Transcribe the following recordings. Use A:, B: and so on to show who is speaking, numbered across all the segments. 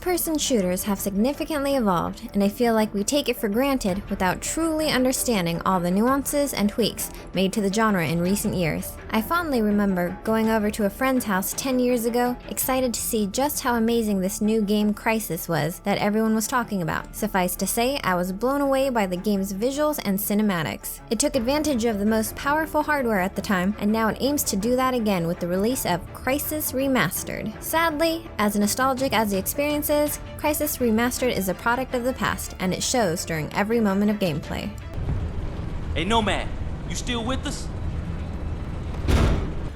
A: First-person shooters have significantly evolved, and I feel like we take it for granted without truly understanding all the nuances and tweaks made to the genre in recent years. I fondly remember going over to a friend's house 10 years ago, excited to see just how amazing this new game Crysis was that everyone was talking about. Suffice to say, I was blown away by the game's visuals and cinematics. It took advantage of the most powerful hardware at the time, and now it aims to do that again with the release of Crysis Remastered. Sadly, as nostalgic as the experience is, Crysis Remastered is a product of the past, and it shows during every moment of gameplay.
B: Hey Nomad, you still with us?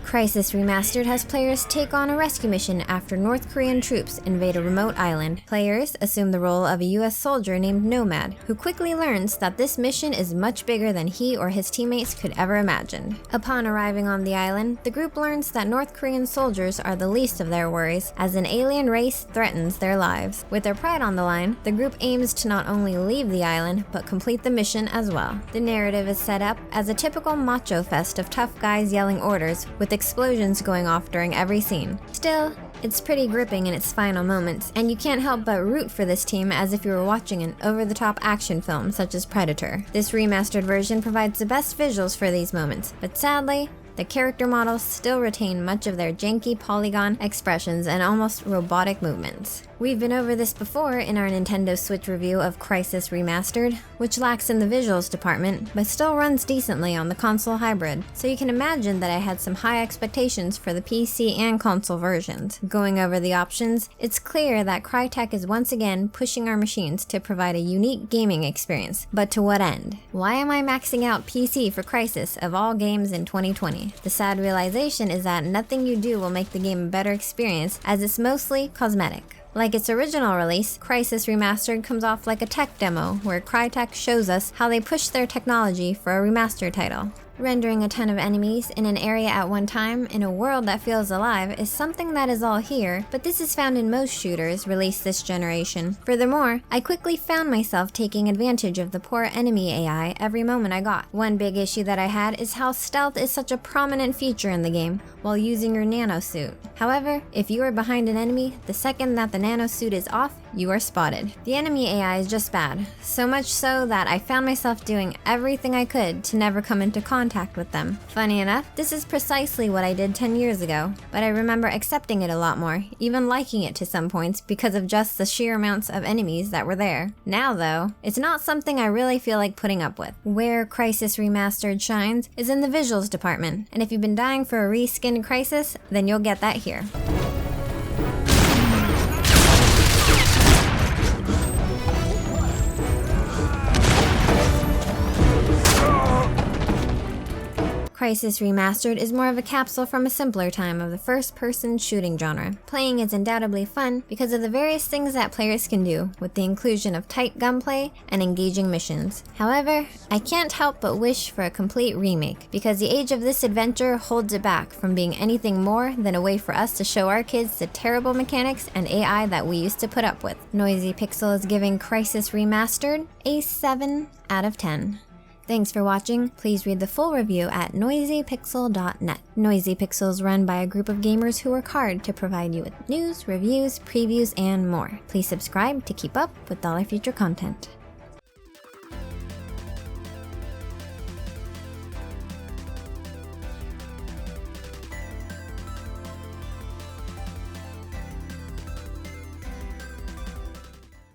A: Crysis Remastered has players take on a rescue mission after North Korean troops invade a remote island. Players assume the role of a US soldier named Nomad, who quickly learns that this mission is much bigger than he or his teammates could ever imagine. Upon arriving on the island, the group learns that North Korean soldiers are the least of their worries, as an alien race threatens their lives. With their pride on the line, the group aims to not only leave the island, but complete the mission as well. The narrative is set up as a typical macho fest of tough guys yelling orders, with explosions going off during every scene. Still, it's pretty gripping in its final moments, and you can't help but root for this team as if you were watching an over-the-top action film such as Predator. This remastered version provides the best visuals for these moments, but sadly, the character models still retain much of their janky polygon expressions and almost robotic movements. We've been over this before in our Nintendo Switch review of Crysis Remastered, which lacks in the visuals department, but still runs decently on the console hybrid, so you can imagine that I had some high expectations for the PC and console versions. Going over the options, it's clear that Crytek is once again pushing our machines to provide a unique gaming experience, but to what end? Why am I maxing out PC for Crysis of all games in 2020? The sad realization is that nothing you do will make the game a better experience, as it's mostly cosmetic. Like its original release, Crysis Remastered comes off like a tech demo where Crytek shows us how they push their technology for a remastered title. Rendering a ton of enemies in an area at one time in a world that feels alive is something that is all here, but this is found in most shooters released this generation. Furthermore, I quickly found myself taking advantage of the poor enemy AI every moment I got. One big issue that I had is how stealth is such a prominent feature in the game while using your nanosuit. However, if you are behind an enemy, the second that the nanosuit is off, you are spotted. The enemy AI is just bad, so much so that I found myself doing everything I could to never come into contact with them. Funny enough, this is precisely what I did 10 years ago, but I remember accepting it a lot more, even liking it to some points because of just the sheer amounts of enemies that were there. Now though, it's not something I really feel like putting up with. Where Crysis Remastered shines is in the visuals department, and if you've been dying for a reskinned Crysis, then you'll get that here. Crysis Remastered is more of a capsule from a simpler time of the first-person shooting genre. Playing is undoubtedly fun because of the various things that players can do, with the inclusion of tight gunplay and engaging missions. However, I can't help but wish for a complete remake, because the age of this adventure holds it back from being anything more than a way for us to show our kids the terrible mechanics and AI that we used to put up with. Noisy Pixel is giving Crysis Remastered a 7 out of 10. Thanks for watching. Please read the full review at noisypixel.net. Noisy Pixel is run by a group of gamers who work hard to provide you with news, reviews, previews, and more. Please subscribe to keep up with all our future content.